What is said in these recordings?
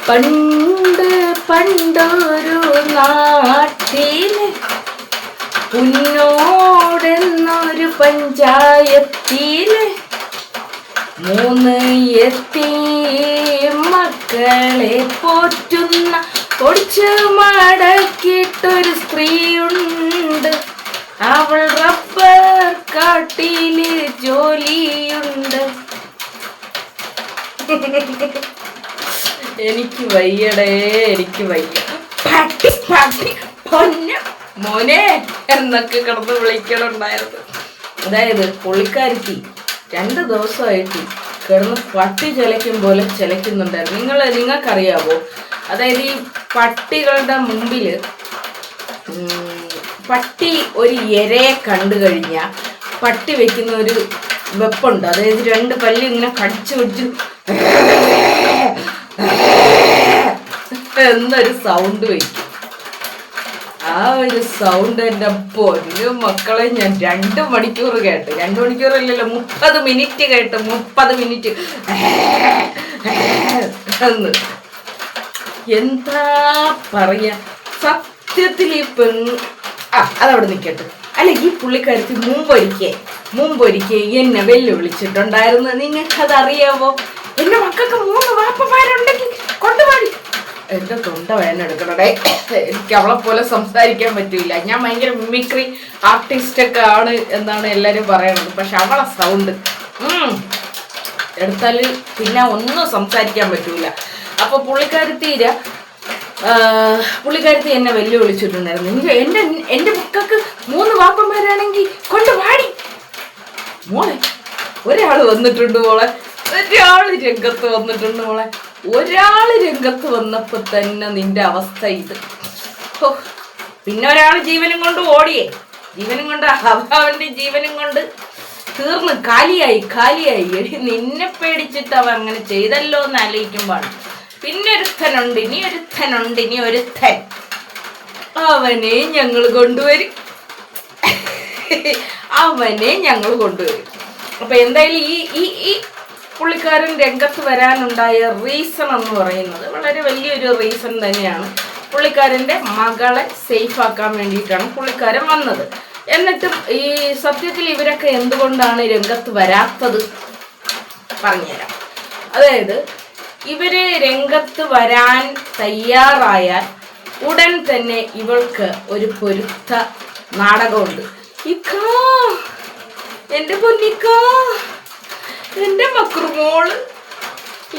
പണ്ട് പണ്ടൊരു നാട്ടില് പുന്നോടെന്നൊരു പഞ്ചായത്തില് 3 യത്തീം മക്കളെ പോറ്റുന്ന പൊടിച്ചു മടക്കിയിട്ടൊരു സ്ത്രീയുണ്ട്. അവൾ റബ്ബർ കാട്ടില് ജോലിയുണ്ട്. എനിക്ക് വയ്യടേ, എനിക്ക് വയ്യ. മോനെ എന്നൊക്കെ കിടന്ന് വിളിക്കണുണ്ടായിരുന്നു. അതായത് പുള്ളിക്കാരിക്ക് 2 ദിവസമായിട്ട് കിടന്ന് പട്ടി ചിലയ്ക്കും പോലെ ചിലയ്ക്കുന്നുണ്ടായിരുന്നു. നിങ്ങൾക്കറിയാവോ? അതായത് ഈ പട്ടികളുടെ മുമ്പിൽ പട്ടി ഒരു ഇരയെ കണ്ടു കഴിഞ്ഞാൽ പട്ടി വെക്കുന്ന ഒരു വെപ്പുണ്ട്. അതായത് 2 പല്ല് ഇങ്ങനെ കടിച്ചു പിടിച്ചു എന്നൊരു സൗണ്ട് വയ്ക്കും. ആ ഒരു സൗണ്ട് എൻ്റെ പൊന്നു മക്കളെ ഞാൻ 2 മണിക്കൂർ കേട്ട്. 2 മണിക്കൂറല്ലല്ലോ, 30 മിനിറ്റ് കേട്ട്. 30 മിനിറ്റ് എന്ന് എന്താ പറയാ. സത്യത്തിൽ ഈ അതവിടെ നിൽക്കട്ടെ. അല്ല, ഈ പുള്ളിക്കാരത്തി മുമ്പൊരിക്കെ എന്നെ വെല്ലുവിളിച്ചിട്ടുണ്ടായിരുന്നു. നിങ്ങൾക്കതറിയാവോ? എന്റെ മക്കൾക്ക് 3 വാപ്പമാരുണ്ടെങ്കിൽ കൊണ്ടുപോയി. എന്റെ തൊണ്ട വേദനെടുക്കണേ. എനിക്ക് അവളെ പോലെ സംസാരിക്കാൻ പറ്റില്ല. ഞാൻ ഭയങ്കര മിമിക്രി ആർട്ടിസ്റ്റൊക്കെ ആണ് എന്നാണ് എല്ലാവരും പറയണത്. പക്ഷെ അവളെ സൗണ്ട് എടുത്താൽ പിന്നെ ഒന്നും സംസാരിക്കാൻ പറ്റൂല. അപ്പൊ പുള്ളിക്കാരത്തി എന്നെ വെല്ലുവിളിച്ചിട്ടുണ്ടായിരുന്നു. എന്റെ മക്കൾക്ക് 3 വാപ്പന്മാരാണെങ്കിൽ കൊണ്ടുപാടി. മോളെ ഒരാള് വന്നിട്ടുണ്ട് മോളെ, ഒരാള് രംഗത്ത് വന്നിട്ടുണ്ട് മോളെ. ഒരാള് രംഗത്ത് വന്നപ്പോ തന്നെ നിന്റെ അവസ്ഥ ഇത്. പിന്നെ ഒരാള് ജീവനും കൊണ്ട് ഓടിയേ. ജീവനും കൊണ്ട് അവന്റെ ജീവനും കൊണ്ട് തീർന്ന് കാലിയായി. നിന്നെ പേടിച്ചിട്ട് അവൻ അങ്ങനെ ചെയ്തല്ലോ എന്ന് ആലോചിക്കുമ്പോഴാണ്. പിന്നെ ഇനി ഒരുത്തൻ അവനെ ഞങ്ങൾ കൊണ്ടുവരും. അപ്പൊ എന്തായാലും ഈ പുള്ളിക്കാരൻ രംഗത്ത് വരാനുണ്ടായ റീസൺ എന്ന് പറയുന്നത് വളരെ വലിയൊരു റീസൺ തന്നെയാണ്. പുള്ളിക്കാരൻ്റെ മകളെ സേഫ് ആക്കാൻ വേണ്ടിയിട്ടാണ് പുള്ളിക്കാരൻ വന്നത്. എന്നിട്ടും ഈ സത്യത്തിൽ ഇവരൊക്കെ എന്തുകൊണ്ടാണ് രംഗത്ത് വരാത്തത് പറഞ്ഞുതരാം. അതായത് ഇവര് രംഗത്ത് വരാൻ തയ്യാറായാൽ ഉടൻ തന്നെ ഇവൾക്ക് ഒരു പൊരുത്ത നാടകമുണ്ട്. ഇക്കാ, എൻ്റെ പൊന്നിക്കാ, എൻ്റെ മക്രുമോള്,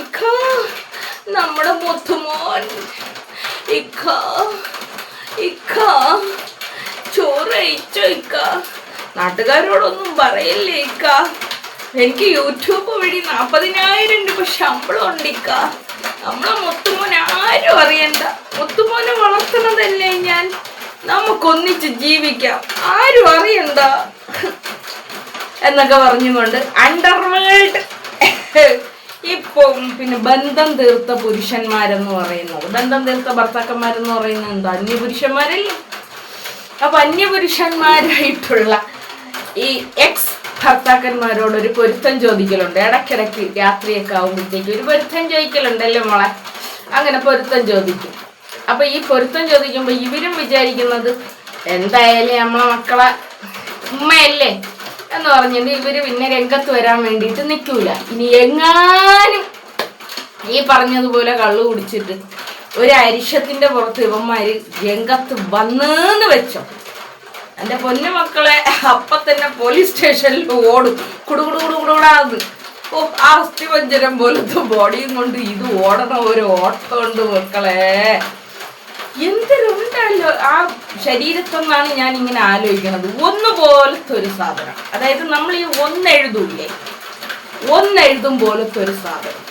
ഇക്കാ, നമ്മുടെ മുത്തുമോൻ, ഇക്കാ ചോറ് കഴിച്ചോ ഇക്കാ? നാട്ടുകാരോടൊന്നും പറയല്ലേ ഇക്കാ? എനിക്ക് യൂട്യൂബ് വഴി 40,000 രൂപ ശമ്പളം ഉണ്ട് ഇക്കാ. നമ്മളെ മുത്തുമോൻ ആരും അറിയണ്ട. മുത്തുമോനെ വളർത്തുന്നതല്ലേ ഞാൻ. നമുക്കൊന്നിച്ച് ജീവിക്കാം, ആരും അറിയണ്ട എന്നൊക്കെ പറഞ്ഞുകൊണ്ട് അണ്ടർവേൾഡ് ഇപ്പം പിന്നെ ബന്ധം തീർത്ത പുരുഷന്മാരെന്ന് പറയുന്നത്, ബന്ധം തീർത്ത ഭർത്താക്കന്മാരെന്ന് പറയുന്നത് എന്താ? അന്യപുരുഷന്മാരല്ലേ? അപ്പൊ അന്യപുരുഷന്മാരായിട്ടുള്ള ഈ എക്സ് ഭർത്താക്കന്മാരോട് ഒരു പൊരുത്തം ചോദിക്കലുണ്ട്. ഇടയ്ക്കിടയ്ക്ക് രാത്രിയൊക്കെ ആകുമ്പോഴത്തേക്ക് ഒരു പൊരുത്തം ചോദിക്കലുണ്ടല്ലോ മോളെ. അങ്ങനെ പൊരുത്തം ചോദിക്കും. അപ്പൊ ഈ പൊരുത്തം ചോദിക്കുമ്പോൾ ഇവരും വിചാരിക്കുന്നത് എന്തായാലും നമ്മളെ മക്കളെ ഉമ്മയല്ലേ എന്ന് പറഞ്ഞിട്ട് ഇവര് പിന്നെ രംഗത്ത് വരാൻ വേണ്ടിയിട്ട് നിൽക്കൂല. ഇനി എങ്ങാനും ഈ പറഞ്ഞതുപോലെ കള്ളു കുടിച്ചിട്ട് ഒരു അരിശത്തിന്റെ പുറത്ത് ഇവന്മാര് രംഗത്ത് വന്നെന്ന് വെച്ചോ, എൻ്റെ പൊന്നു മക്കളെ, അപ്പൊ തന്നെ പോലീസ് സ്റ്റേഷനിൽ ഓടും. കുടുകുടുകുടുകൂടാന്ന്. ഓ, ആ അസ്ഥിപഞ്ജരം പോലത്തെ ബോഡിയും കൊണ്ട് ഇത് ഓടണ ഒരു ഓട്ടം ഉണ്ട് മക്കളെ. എന്തിനുണ്ടല്ലോ ആ ശരീരത്തെന്നാണ് ഞാൻ ഇങ്ങനെ ആലോചിക്കുന്നത്. ഒന്നുപോലത്തെ ഒരു സാധനം. അതായത് നമ്മൾ ഈ ഒന്നെഴുതും പോലത്തെ ഒരു സാധനം.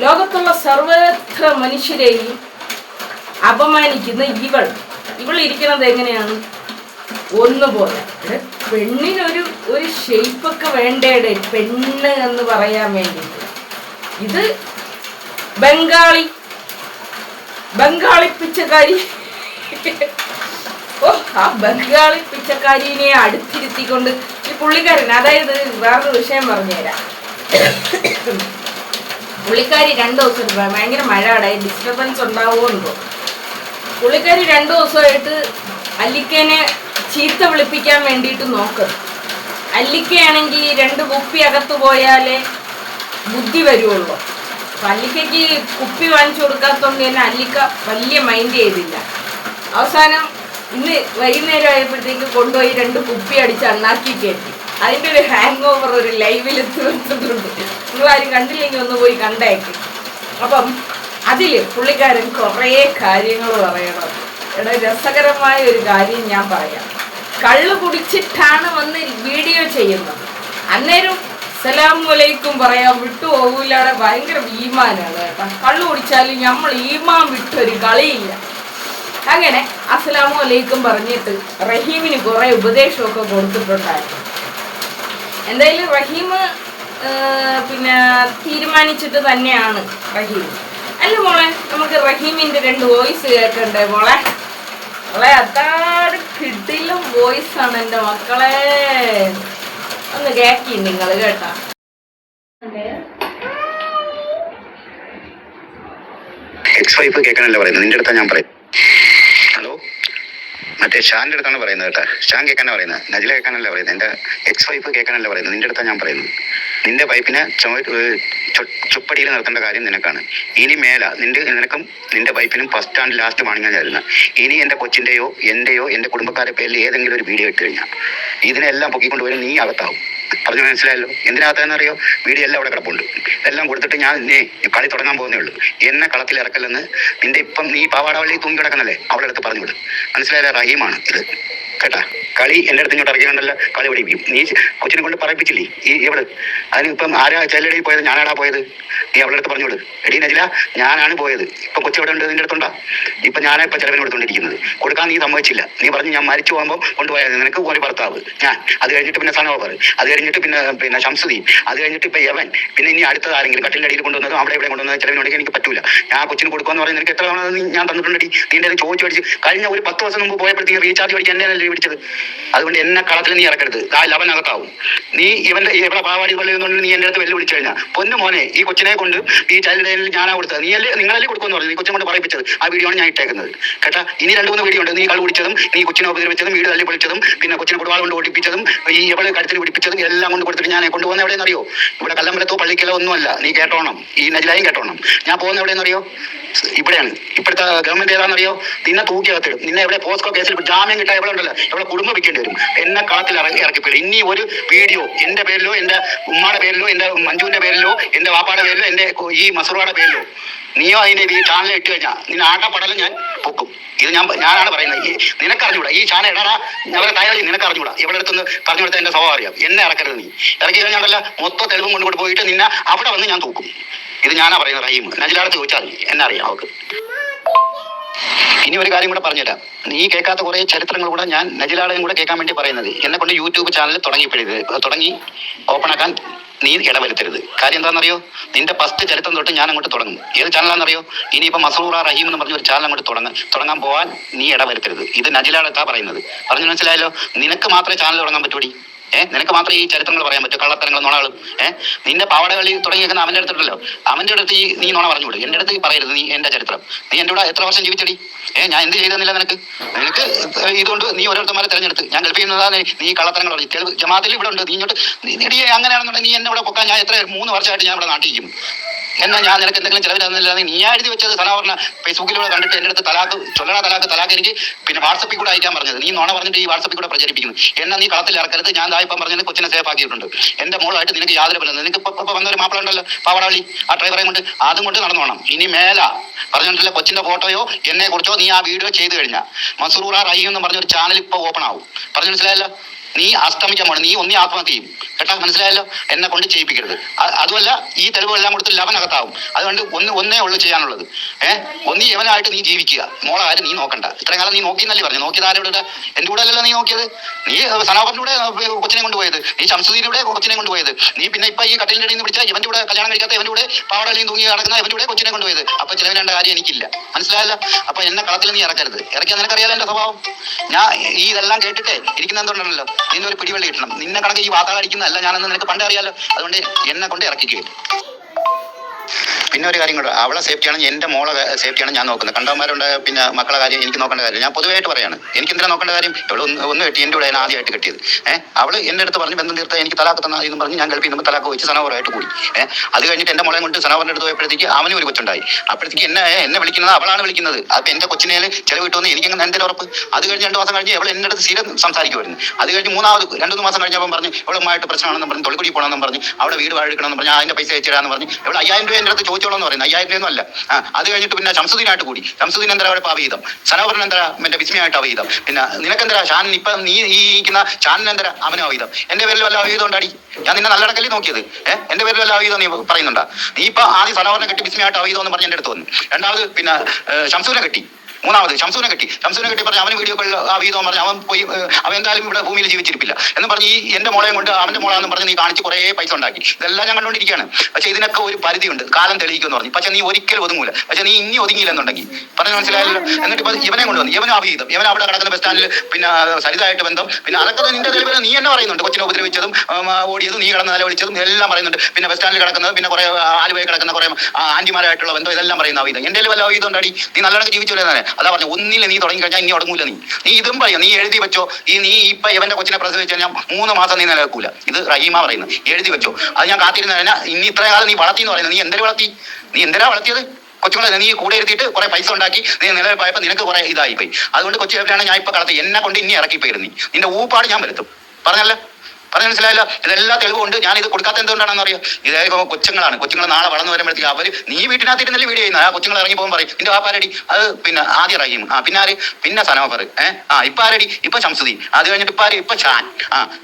ലോകത്തുള്ള സർവത്ര മനുഷ്യരെയും അപമാനിക്കുന്ന ഇവൾ ഇരിക്കുന്നത് എങ്ങനെയാണ്? ഒന്നുപോലെ. പെണ്ണിനൊരു ഷേപ്പൊക്കെ വേണ്ടേടെ പെണ്ണ് എന്ന് പറയാൻ വേണ്ടിയിട്ട്. ഇത് ബംഗാളി പിച്ചക്കാരി. ഓ, ആ ബംഗാളി പിച്ചക്കാരിനെ അടുത്തിരുത്തിക്കൊണ്ട് ഈ പുള്ളിക്കാരൻ, അതായത് വേറൊരു വിഷയം പറഞ്ഞുതരാം. പുള്ളിക്കാരി 2 ദിവസം ഭയങ്കര മഴ അടയി ഡിസ്റ്റർബൻസ് ഉണ്ടാവുമെന്നോ. പുള്ളിക്കാരി 2 ദിവസമായിട്ട് അല്ലിക്കേനെ ചീത്ത വിളിപ്പിക്കാൻ വേണ്ടിയിട്ട് നോക്കും. അല്ലിക്കയാണെങ്കിൽ 2 കുപ്പി അകത്ത് പോയാലേ ബുദ്ധി വരുള്ളൂ. അപ്പം അല്ലിക്കയ്ക്ക് കുപ്പി വാങ്ങിച്ചു കൊടുക്കാത്തതുകൊണ്ട് തന്നെ അല്ലിക്ക വലിയ മൈൻഡ് ചെയ്തില്ല. അവസാനം ഇന്ന് വൈകുന്നേരം ആയപ്പോഴത്തേക്ക് കൊണ്ടുപോയി 2 കുപ്പി അടിച്ച് അണ്ണാക്കി കയറ്റി. അതിൻ്റെ ഒരു ഹാങ് ഓവർ ഒരു ലൈവിൽ തീർത്തിട്ടുണ്ട്. നിങ്ങളാരും കണ്ടില്ലെങ്കിൽ ഒന്ന് പോയി കണ്ടേക്ക്. അപ്പം അതിൽ പുള്ളിക്കാരൻ കുറേ കാര്യങ്ങൾ പറയണം. ഇവിടെ രസകരമായ ഒരു കാര്യം ഞാൻ പറയാം. കള്ള് കുടിച്ചിട്ടാണ് വന്ന് വീഡിയോ ചെയ്യുന്നത്. അന്നേരം അസ്സലാമു അലൈക്കും പറയാൻ വിട്ടു പോകൂലാടെ ഭയങ്കര ഈമാനാണ് കേട്ടോ. കള്ളു കുടിച്ചാലും നമ്മൾ ഈമാൻ വിട്ടൊരു കളിയില്ല. അങ്ങനെ അസ്സലാമു അലൈക്കും പറഞ്ഞിട്ട് റഹീമിന് കുറേ ഉപദേശമൊക്കെ കൊടുത്തിട്ടുണ്ടായിരുന്നു. എന്തായാലും റഹീം പിന്നെ തീരുമാനിച്ചിട്ട് തന്നെയാണ് റഹീം. അല്ല മോളെ, നമുക്ക് റഹീമിൻ്റെ 2 വോയിസ് കേൾക്കണ്ടേ മോളെ? മോളെ അതാണ് കിടിലും വോയിസാണ് എൻ്റെ മക്കളെ. ഒന്ന് കേക്കി നിങ്ങൾ കേട്ടാ. എക്സ് വൈഫ് കേൾക്കാനല്ല പറയുന്നത്, നിന്റെ അടുത്താ ഞാൻ പറയും. ഹലോ, മറ്റേ ഷാന്റെ അടുത്താണ് പറയുന്നത് കേട്ടാ. ഷാൻ കേൾക്കാനാ പറയുന്നത്, നജില കേൾക്കാനല്ല പറയുന്നത്. എൻ്റെ എക്സ് വൈഫ് കേൾക്കാനല്ല പറയുന്നത്, നിന്റെ അടുത്താ ഞാൻ പറയുന്നത്. നിന്റെ വൈഫിനെ ചുപ്പടിയിൽ നിർത്തേണ്ട കാര്യം നിനക്കാണ്. ഇനി മേല നിനക്കും നിന്റെ വൈഫിനും ഫസ്റ്റ് ആൻഡ് ലാസ്റ്റ് വാണിങ്ങാൻ തരുന്ന. ഇനി എൻ്റെ കൊച്ചിൻ്റെയോ എൻ്റെയോ എൻ്റെ കുടുംബക്കാരുടെ പേരിൽ ഏതെങ്കിലും ഒരു വീഡിയോ ഇട്ട് കഴിഞ്ഞാൽ ഇതിനെല്ലാം പൊക്കിക്കൊണ്ടുവരും, നീ അകത്താവും. പറഞ്ഞു മനസ്സിലായല്ലോ? എന്തിനകത്താണെന്നറിയോ? വീഡിയോ എല്ലാം അവിടെ കിടപ്പുണ്ട്. എല്ലാം കൊടുത്തിട്ട് ഞാൻ കളി തുടങ്ങാൻ പോകുന്നേ ഉള്ളൂ. എന്നെ കളത്തിൽ ഇറക്കല്ലെന്ന് നിന്റെ ഇപ്പം നീ പാവാടവള്ളി തൂങ്ങി കിടക്കുന്നല്ലേ, അവളുടെ അടുത്ത് പറഞ്ഞു വിടും. മനസ്സിലായാലോ? റഹീമാണ് ഇത് കേട്ടാ. കളി എൻ്റെ അടുത്ത് ഇങ്ങോട്ട് ഇറക്കിക്കൊണ്ടല്ല കളി പഠിപ്പിക്കും. നീ കൊച്ചിനെ കൊണ്ട് പറയിപ്പിച്ചില്ലേ ഇവള്? അതിന് ഇപ്പം ആരാ ചെല്ലടിയിൽ പോയത്? ഞാനാടാ പോയത്. നീ അവളുടെ അടുത്ത് പറഞ്ഞു വിട്. എടീ നജില, ഞാനാണ് പോയത്. ഇപ്പം കൊച്ചു എവിടെ ഉണ്ട്? നിന്റെ അടുത്തുണ്ടോ? ഇപ്പം ഞാനാ ഇപ്പം ചെലവിന് കൊടുത്തോണ്ടിരിക്കുന്നത്. കൊടുക്കാൻ നീ സമ്മതിച്ചില്ല. നീ പറഞ്ഞു ഞാൻ മരിച്ചു പോകുമ്പോൾ കൊണ്ടുപോയത്. നിനക്ക് ഒരു ഭർത്താവ് ഞാൻ, അത് കഴിഞ്ഞിട്ട് പിന്നെ സനോബർ, അത് കഴിഞ്ഞിട്ട് പിന്നെ ഷംസുദ്ദീൻ, അത് കഴിഞ്ഞിട്ട് ഇപ്പം യവൻ, പിന്നെ ഇനി അടുത്തത് ആരെങ്കിലും കട്ടിലിൻ്റെ അടിയിൽ കൊണ്ടുവന്നതും അവിടെ ഇവിടെ കൊണ്ടുവന്നത് ചെലവിനുണ്ടെങ്കിൽ എനിക്ക് പറ്റൂല. ഞാൻ കൊച്ചിന് കൊടുക്കുമെന്ന് പറയുന്നത് നിനക്ക് എത്ര തവണ ഞാൻ തന്നിട്ടുണ്ടെടി? നീ എൻ്റെ ചോദിച്ചു പഠിച്ച് കഴിഞ്ഞ ഒരു 10 ദിവസം മുമ്പ് പോയപ്പോഴത്തേക്ക് റീചാർജ് പഠിക്കാൻ എന്നെ പിടിച്ചത്. അതുകൊണ്ട് എന്നെ കളത്തിൽ നീ ഇറക്കരുത്. അവനകത്താവും. നീ ഇവിടെ പാവാടി കൊള്ളുന്നുണ്ട്. നീ എൻ്റെ അടുത്ത് വെല്ലു വിളിച്ചു കഴിഞ്ഞാൽ പൊന്നു മോനെ, ഈ കൊച്ചിനെ കൊണ്ട് ഈ ചൈൽഡ് ലൈനിൽ ഞാനാ കൊടുത്തത്. നിങ്ങളല്ലേ കൊടുക്കുമെന്ന് പറഞ്ഞു. നീ കൊച്ചിനെ കൊണ്ട് പറയിപ്പിച്ചത്. ആ വീഡിയോ ആണ് ഞാൻ ഇട്ടേക്കുന്നത് കേട്ടാ. ഇനി 2-3 വീഡിയോ ഉണ്ട്. നീ കളി കുടിച്ചതും, നീ കൊച്ചിനെ ഉപദ്രവിച്ചതും, വീട് തള്ളി പൊളിച്ചതും, പിന്നെ കൊച്ചിനെ കുടവാൾ കൊണ്ട് ഓടിപ്പിച്ചതും, ഈ എവിടെ കഴുത്തിന് പിടിപ്പിച്ചതും എല്ലാം കൊണ്ട് കൊടുത്തിട്ട് ഞാൻ കൊണ്ടുപോകുന്ന എവിടെയെന്ന് അറിയോ? ഇവിടെ കല്ലമ്പലത്തോ പള്ളിക്കലോ ഒന്നുമല്ല. നീ കേട്ടോണം, ഈ നജിലായും കേട്ടോണം. ഞാൻ പോകുന്ന എവിടെയെന്ന് അറിയോ? ഇവിടെയാണ്. ഇപ്പോഴത്തെ ഗവൺമെന്റ് ഏതാണെന്നറിയോ? നിന്നെ തൂക്കിയകത്തിടും. നിന്നെ എവിടെ പോസ്കോ കേസിൽ ജാമ്യം കിട്ടാൻ എവിടെ ഉണ്ടല്ലോ, എവിടെ കുടുംബം വെക്കേണ്ടി വരും. എന്നെ കളത്തിൽ ഇറക്കിപ്പിടും. ഇനി ഒരു വീഡിയോ എൻ്റെ പേരിലോ, എൻ്റെ ഉമ്മയുടെ പേരിലോ, എൻ്റെ മഞ്ജുവിന്റെ പേരിലോ, എൻ്റെ വാപ്പാടെ പേരിലോ, എൻ്റെ ഈ മസറുവാടെ പേരിലോ നീയോ അതിന്റെ ഈ ചാനൽ ഇട്ട് കഴിഞ്ഞാൽ നിന്നെ ആട്ടപ്പടലും ഞാൻ പൊക്കും. ഇത് ഞാനാണ് പറയുന്നത്. നിനക്കറിഞ്ഞൂടാ ഈ ചാനൽ ഇടാ. ഞങ്ങളെ തയ്യാറി നിനക്കറിഞ്ഞൂടാ. എവിടെ അടുത്തുനിന്ന് പറഞ്ഞു കൊടുത്ത എൻ്റെ സ്വഭാവം അറിയാം. എന്നെ ഇറക്കരുത്. നീ ഇറക്കി കഴിഞ്ഞാൽ മൊത്തം തെളിവും കൊണ്ട് പോയിട്ട് നിന്നെ അവിടെ വന്ന് ഞാൻ തൂക്കും. ഇത് ഞാനാ പറയുന്നത്. റഹീം നജിലാടത്ത് ചോദിച്ചാൽ മതി, എന്നെ അറിയാം അവർക്ക്. ഇനി ഒരു കാര്യം കൂടെ പറഞ്ഞുതരാം. നീ കേൾക്കാത്ത കുറെ ചരിത്രങ്ങൾ കൂടെ ഞാൻ നജിലാടെയും കൂടെ കേൾക്കാൻ വേണ്ടി പറയുന്നത്. എന്നെ കൊണ്ട് യൂട്യൂബ് ചാനൽ തുടങ്ങി ഓപ്പൺ ആക്കാൻ നീ ഇടവരുത്തരുത്. കാര്യം എന്താണെന്നറിയോ? നിന്റെ ഫസ്റ്റ് ചരിത്രം തൊട്ട് ഞാൻ അങ്ങോട്ട് തുടങ്ങും. ഏത് ചാനലാണെന്നറിയോ? ഇനിയിപ്പോൾ മസറൂറ റഹീം എന്ന് പറഞ്ഞ ഒരു ചാനൽ അങ്ങോട്ട് തുടങ്ങാൻ പോകാൻ നീ ഇടവരുത്തരുത്. ഇത് നജിലാടത്താ പറയുന്നത്. പറഞ്ഞു മനസ്സിലായല്ലോ? നിനക്ക് മാത്രമേ ചാനൽ തുടങ്ങാൻ പറ്റുള്ളൂ. നിനക്ക് മാത്രമേ ഈ ചരിത്രങ്ങൾ പറയാൻ പറ്റും. കള്ളത്തരങ്ങളും നുണകളും. നിന്റെ പാവടകളി തുടങ്ങിയേക്കുന്ന അവൻ്റെ അടുത്തുണ്ടല്ലോ, അവൻ്റെ അടുത്ത് നീ നുണ പറഞ്ഞുകൂടും. എൻ്റെ അടുത്ത് പറയരുത് നീ എൻ്റെ ചരിത്രം. നീ എൻ്റെ കൂടെ എത്ര വർഷം ജീവിച്ചടി? ഞാൻ എന്ത് ചെയ്തെന്നില്ല നിനക്ക് ഇതുകൊണ്ട് നീ ഓരോരുത്തന്മാരെ തിരഞ്ഞെടുത്ത് ഞാൻ ഗൾഫിൽ നിന്നതാണ് നീ കള്ളത്തരങ്ങൾ പറഞ്ഞു. ജമാഅത്തിൽ ഇവിടെ ഉണ്ട്. നീ ഇങ്ങോട്ട് അങ്ങനെയാണെന്നുണ്ടെങ്കിൽ നീ എന്നെ ഇവിടെ പൊക്കാൻ ഞാൻ 3 വർഷമായിട്ട് ഞാൻ ഇവിടെ നാട്ടിരിക്കും. എന്നാൽ ഞാൻ നിനക്ക് എന്തെങ്കിലും ചിലവ് തന്നില്ല. നീ എഴുതി വെച്ചത് സനാവറിനെ ഫേസ്ബുക്കിലൂടെ കണ്ടിട്ട് എൻ്റെ അടുത്ത് തലാക്ക് എനിക്ക് പിന്നെ വാട്സപ്പിൽ കൂടെ അയക്കാൻ പറഞ്ഞത്. നീ നോണ പറഞ്ഞിട്ട് ഈ വാട്സപ്പിൽ കൂടെ പ്രചരിപ്പിക്കുന്നു. എന്നാൽ നീ കളത്തിൽ ഇറക്കരുത്. ഞാൻ ഇപ്പം പറഞ്ഞത് കൊച്ചിനെ സേഫ് ആക്കിയിട്ടുണ്ട്. എൻ്റെ മോളായിട്ട് നിനക്ക് യാതൊരു ബന്ധം. നിനക്ക് ഇപ്പൊ വന്നൊരു മാപ്പിള ഉണ്ടല്ലോ പാവടാളി, ആ ഡ്രൈവറെ കൊണ്ട് അതും കൊണ്ട് നടന്നോണം. ഇനി മേല പറഞ്ഞിട്ടില്ല കൊച്ചിന്റെ ഫോട്ടോയോ എന്നെ കുറിച്ചോ നീ ആ വീഡിയോ ചെയ്ത് കഴിഞ്ഞാൽ മസറൂറ റഹീം എന്ന് പറഞ്ഞൊരു ചാനൽ ഇപ്പൊ ഓപ്പൺ ആവും. പറഞ്ഞു മനസ്സിലായല്ലോ? നീ അസ്തമിക്കാൻ പോകണം. നീ ഒന്നീ ആത്മഹത്യ ചെയ്യും കേട്ടാ. മനസ്സിലായല്ലോ? എന്നെ കൊണ്ട് ചെയ്യിപ്പിക്കരുത്. അതുമല്ല ഈ തെളിവുകളെല്ലാം കൊടുത്ത് ലവനകത്താവും. അതുകൊണ്ട് ഒന്നേ ഉള്ളു ചെയ്യാനുള്ളത്. ഒന്നീ യവനായിട്ട് നീ ജീവിക്കുക. മോളെ ആരും നീ നോക്കണ്ട. ഇത്രയും കാലം നീ നോക്കിയെന്നല്ലേ പറഞ്ഞു. നോക്കിയത് ആരോടെ? എൻ്റെ കൂടെ അല്ലല്ലോ നീ നോക്കിയത്. നീ സനാവറിലൂടെ കൊച്ചിനെ കൊണ്ടുപോയത്, നീ ശംസുദ്ദീനിലൂടെ കൊച്ചിനെ കൊണ്ടുപോയത്, നീ പിന്നെ ഇപ്പൊ ഈ കട്ടിലിൻ്റെ അടിയിൽ നിന്ന് പിടിച്ച ഇവൻ്റെ കൂടെ കല്യാണം കഴിക്കാത്ത ഇവൻ്റെ കൂടെ പാവടലിയും തൂങ്ങി നടക്കുന്ന ഇവൻ്റെ കൂടെ കൊച്ചിനെ കൊണ്ടുപോയത്. അപ്പൊ ചിലവിനേണ്ട കാര്യം എനിക്കില്ല. മനസ്സിലായല്ലോ? അപ്പൊ എന്നെ കളത്തിൽ നീ ഇറക്കരുത്. ഇറക്കിയാൽ നിനക്കറിയാലോ എൻ്റെ സ്വഭാവം. ഞാൻ ഇതെല്ലാം കേട്ടിട്ടേ ഇരിക്കുന്ന എന്തുകൊണ്ടല്ലോ നിന്നൊരു പിടിവെള്ളി കിട്ടണം. നിന്നെ കണക്ക് ഈ വാർത്ത അടിക്കുന്നതല്ല ഞാനെന്ന് നിനക്ക് പണ്ടേ അറിയാലോ. അതുകൊണ്ട് എന്നെ കൊണ്ട് ഇറക്കിക്കുക. പിന്നെ ഒരു കാര്യം കൂടെ, അവളെ സേഫ്റ്റിയാണ്, എൻ്റെ മോളെ സേഫ്റ്റിയാണ് ഞാൻ നോക്കുന്നത്. കണ്ടവന്മാരുണ്ട്, പിന്നെ മക്കളെ കാര്യം എനിക്ക് നോക്കേണ്ട കാര്യം ഞാൻ പൊതുവായിട്ട് പറയാണ്. എനിക്ക് എന്തിനാ നോക്കേണ്ട കാര്യം? ഇവിടെ ഒന്ന് കെട്ടി, എൻ്റെ കൂടെ ആദ്യമായിട്ട് കെട്ടിയത്. അവള് എൻ്റെ അടുത്ത് പറഞ്ഞ് ബന്ധം തീർത്ത എനിക്ക് തലാക്ക് തന്ന എന്ന് പറഞ്ഞ് ഞാൻ ഗൾഫിൽ നിന്ന് തലാക്ക് വെച്ച് സനോവറായിട്ട് കൂടി. അത് കഴിഞ്ഞിട്ട് എൻ്റെ മോളെ കൊണ്ട് സനോവറിൻ്റെ അടുത്ത് പോയപ്പോഴത്തേക്ക് അവനും ഒരു കൊച്ചുണ്ടായി. അപ്പോഴത്തേക്ക് എന്നെ വിളിക്കുന്നത് അവളാണ് വിളിക്കുന്നത്. അപ്പോൾ എൻ്റെ കൊച്ചിനെ ചിലവ് കിട്ടുമെന്ന് എനിക്ക് എന്തെങ്കിലും ഉറപ്പ്? അത് കഴിഞ്ഞ് 2 മാസം കഴിഞ്ഞ് അവൾ എൻ്റെ അടുത്ത് സ്ഥിരം സംസാരിക്കുമായിരുന്നു. അത് കഴിഞ്ഞ് 2-3 മാസം കഴിഞ്ഞപ്പോൾ പറഞ്ഞ് ഇവളുമായിട്ട് പ്രശ്നമാണെന്ന് പറഞ്ഞ് തൊളിക്കുടി പോകണമെന്ന് പറഞ്ഞ് അവിടെ വീട് വാഴിക്കണമെന്ന് പറഞ്ഞ് അതിൻ്റെ പൈസ അയച്ചിടാന്ന് പറഞ്ഞ് ഇവിടെ 5000 രൂപ എൻ്റെ അടുത്ത് ചോദിച്ചോളെന്ന് പറയുന്നത്. 5000 രൂപ അല്ല. അത് കഴിഞ്ഞിട്ട് പിന്നെ ശംസുദ്ദീനായിട്ട് കൂടി. ശംസുദ്ദീൻ എന്താ അവിടെ അവഹിതം, സനോവറിന് എന്താ എൻ്റെ വിസ്മയായിട്ട് അവഹിതം, പിന്നെ നിനക്കെന്തരാ ഷാൻ ഇപ്പം നീ ഈ ഇരിക്കുന്ന ഷാനിന് എന്തരാ അവനും അവഹിതം. എൻ്റെ പേരിൽ വല്ല അവഹിതം ഉണ്ടാടി? ഞാൻ നിന്നെ നല്ലടക്കല്ലേ നോക്കിയത്. എൻ്റെ പേരിൽ വല്ല അവഹിതം നീ പറയുന്നുണ്ടാ? നീ ഇപ്പം ആദ്യം സനോവറിനെ കെട്ടി വിസ്മയായിട്ട് അവഹിതം എന്ന് പറഞ്ഞ് എൻ്റെ അടുത്ത് വന്നു. രണ്ടാമത് പിന്നെ ഷംസുവിനെ കെട്ടി. മൂന്നാമത് ഷംസുവിനെ കെട്ടി പറഞ്ഞ് അവന് വീഡിയോ കോളിൽ ആ വീതം പറഞ്ഞ് അവൻ പോയി അവൻ എന്തായാലും ഇവിടെ ഭൂമിയിൽ ജീവിച്ചിരിപ്പില്ല എന്ന് പറഞ്ഞ് ഈ എൻ്റെ മോളെയും കൊണ്ട് അവൻ്റെ മോളാന്ന് പറഞ്ഞ് നീ കാണിച്ച് കുറേ പൈസ ഉണ്ടാക്കി. ഇതെല്ലാം ഞാൻ കണ്ടുകൊണ്ടിരിക്കുകയാണ്. പക്ഷേ ഇതിനൊക്കെ ഒരു പരിധിയുണ്ട്, കാലം തെളിയിക്കുമെന്ന് പറഞ്ഞു. പക്ഷേ നീ ഒരിക്കലും ഒതുങ്ങൂല. പക്ഷേ നീ ഇനി ഒതുങ്ങിയില്ലെന്നുണ്ടെങ്കിൽ പറഞ്ഞ് മനസ്സിലായല്ലോ. എന്നിട്ട് ഇപ്പം ഇവനെ കൊണ്ടുവന്നു, ഇവനും അവഹിതം, ഇവൻ അവിടെ കിടക്കുന്ന ബസ് സ്റ്റാൻഡിൽ പിന്നെ സരിതായിട്ട് ബന്ധം, പിന്നെ അതൊക്കെ നിന്റെ തെളിവിൽ നീ തന്നെ പറയുന്നുണ്ട്. കൊച്ചിനെ ഉപദ്രവിച്ചതും ഓടിയതും നീ കിടന്ന് നിലവിളിച്ചതും എല്ലാം പറയുന്നുണ്ട്. പിന്നെ ബസ് സ്റ്റാൻഡിൽ കിടക്കുന്നത്, പിന്നെ കുറേ ആലുവയിൽ കിടക്കുന്ന കുറേ ആന്റിമാരായിട്ടുള്ള ബന്ധം, ഇതെല്ലാം പറയുന്ന അവഹിതം. എൻ്റെ വല്ല അവഹിതം ഉണ്ടാടി? നീ നല്ലോണം ജീവിച്ചു തന്നെ. അതാ പറഞ്ഞു, ഒന്നില്ല നീ തുടങ്ങി കഴിഞ്ഞാൽ ഇനി തുടങ്ങൂല. നീ ഇതും പറയും, നീ എഴുതി വെച്ചോ. നീ ഇപ്പൊ ഇവന്റെ കൊച്ചിനെ പ്രസവിച്ചു കഴിഞ്ഞാൽ 3 മാസം നീ നിലനിൽക്കൂല. ഇത് റഹീമ പറയുന്നത്, എഴുതി വെച്ചോ. അത് ഞാൻ കാത്തിരുന്ന കഴിഞ്ഞാൽ ഇനി ഇത്ര കാലം നീ വളർത്തി എന്ന് പറയുന്നത്. നീ എന്തിനു വളർത്തി? നീ എന്തിനാ വളർത്തിയത്? കൊച്ചുങ്ങളെ നീ കൂടെ ഇരുത്തിയിട്ട് കുറെ പൈസ ഉണ്ടാക്കി നീ നിലനിൽപ്പായപ്പോൾ നിനക്ക് കുറെ ഇതായിപ്പോയി. അതുകൊണ്ട് കൊച്ചു എവിടെയാണ് ഞാൻ ഇപ്പൊ കളത്തി. എന്നെ കൊണ്ട് ഇനി ഇറക്കിപ്പോയിരുന്നു. നിന്റെ ഊപ്പാട് ഞാൻ വരുത്തും. പറഞ്ഞല്ലേ? പറഞ്ഞ മനസ്സിലായല്ലോ. ഇതെല്ലാം തെളിവുണ്ട്. ഞാൻ ഇത് കൊടുക്കാത്ത എന്തുകൊണ്ടാണെന്ന് അറിയാം. ഇതായത് കൊച്ചുങ്ങളാണ്. കൊച്ചുങ്ങൾ നാളെ വളർന്നു വരുമ്പോഴത്തേക്ക് അവർ നീ വീട്ടിനകത്തിരുന്നല്ലേ വീഡിയോ ചെയ്യുന്നത്. ആ കൊച്ചുങ്ങൾ ഇറങ്ങി പോകുമ്പോൾ പറയും നിന്റെ വാപ്പാരടി. അത് പിന്നെ ആദ്യം റഹീം, പിന്നെ ആര്, പിന്നെ സനോഫർ, ഇപ്പൊ ആരടി, ഇപ്പൊ ശംസുദ്ദീൻ, അത് കഴിഞ്ഞിട്ട് ഇപ്പൊ ഷാൻ.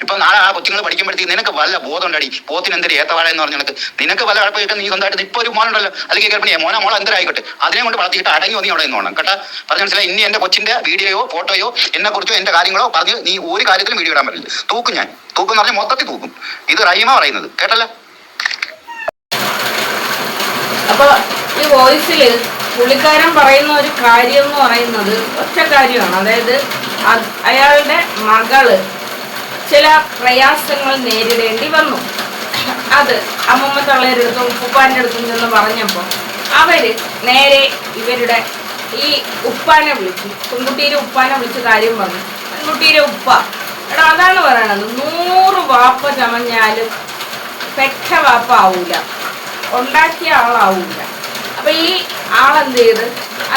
ഇപ്പൊ നാളെ ആ കൊച്ചുങ്ങൾ പഠിക്കുമ്പോഴത്തേക്ക് നിനക്ക് വല്ല ബോധം ഉണ്ടടി. പോത്തിന് എന്തൊരു ഏത്തവാഴ എന്ന് പറഞ്ഞ നിനക്ക് വല്ല കുഴപ്പമില്ല. നീ സ്വന്തമായിട്ട് ഇപ്പൊ ഒരു മോനുണ്ടല്ലോ, അല്ലെങ്കിൽ ഗർഭിണിയെ മോളെ എന്തൊരായിക്കോട്ടെ അതിനെ കൊണ്ട് വളർത്തിയിട്ട് അടങ്ങി ഒന്നി അവിടെ നിന്നോണം കേട്ടാ. പറഞ്ഞ മനസ്സിലായി. ഇനി എന്റെ കൊച്ചിന്റെ വീഡിയോയോ ഫോട്ടോയോ എന്നെ കുറിച്ചോ എന്റെ കാര്യങ്ങളോ പറഞ്ഞ് നീ ഒരു കാര്യത്തിലും വീഡിയോ ഇടാൻ പറ്റില്ല. തൂക്കും ഞാൻ. തൂക്കും എന്ന് പറഞ്ഞാൽ മൊത്തത്തിൽ തൂക്കും. ഇത് റഹീമ പറയുന്നത് കേട്ടല്ലോ. അപ്പൊ ഈ വോയിസില് പുള്ളിക്കാരൻ പറയുന്ന ഒരു കാര്യം എന്ന് പറയുന്നത് ഒറ്റ കാര്യമാണ്. അതായത് അയാളുടെ മകള് ചില പ്രയാസങ്ങൾ നേരിടേണ്ടി വന്നു. അത് അമ്മമ്മ തള്ളയുടെ അടുത്തും ഉപ്പാന്റെ അടുത്തും നിന്ന് പറഞ്ഞപ്പോൾ അവര് നേരെ ഇവരുടെ ഈ ഉപ്പാനെ വിളിച്ചു. പെൺകുട്ടിയുടെ ഉപ്പാനെ വിളിച്ച് കാര്യം പറഞ്ഞു. പെൺകുട്ടിയുടെ ഉപ്പ എടാ അതാണ് പറയണത്, 100 വാപ്പ ചമഞ്ഞാലും പെറ്റ വാപ്പ ആവൂല, ഉണ്ടാക്കിയ ആളാവൂല. അപ്പൊ ഈ ആളെന്ത് ചെയ്ത്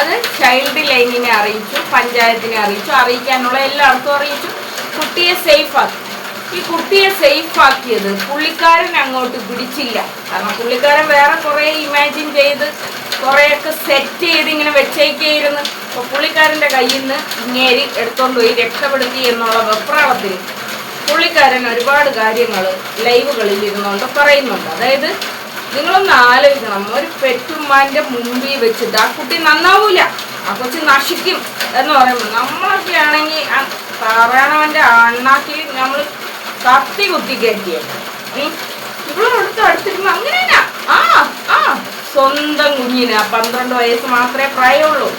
അത് ചൈൽഡ് ലൈനിനെ അറിയിച്ചു, പഞ്ചായത്തിനെ അറിയിച്ചു, അറിയിക്കാനുള്ള എല്ലായിടത്തും അറിയിച്ചു. കുട്ടിയെ സേഫാക്കി. ഈ കുട്ടിയെ സേഫാക്കിയത് പുള്ളിക്കാരൻ അങ്ങോട്ട് പിടിച്ചില്ല. കാരണം പുള്ളിക്കാരൻ വേറെ കുറേ ഇമാജിൻ ചെയ്ത് കുറേയൊക്കെ സെറ്റ് ചെയ്ത് ഇങ്ങനെ വെച്ചേക്കായിരുന്നു. അപ്പോൾ പുള്ളിക്കാരൻ്റെ കയ്യിൽ നിന്ന് ഇങ്ങേരി എടുത്തോണ്ട് പോയി രക്ഷപ്പെടുത്തി എന്നുള്ള വെപ്രാളത്തിൽ പുള്ളിക്കാരൻ ഒരുപാട് കാര്യങ്ങൾ ലൈവുകളിൽ ഇരുന്നുകൊണ്ട് പറയുന്നുണ്ട്. അതായത് നിങ്ങളൊന്ന് ആലോചിക്കണം, ഒരു പെറ്റുമ്മാൻ്റെ മുമ്പിൽ വെച്ചിട്ട് ആ കുട്ടി നന്നാവൂല, ആ കൊച്ചു നശിക്കും എന്ന് പറയുമ്പോൾ നമ്മളൊക്കെ ആണെങ്കിൽ പറയണവൻ്റെ അണ്ണാക്കിൽ നമ്മൾ കത്തി കുത്തി കയറ്റിയത്. ഇവളോടത്ത് അടുത്തിരുന്ന അങ്ങനെയല്ല. സ്വന്തം കുഞ്ഞിന് 12 വയസ്സ് മാത്രമേ പ്രായമുള്ളൂ.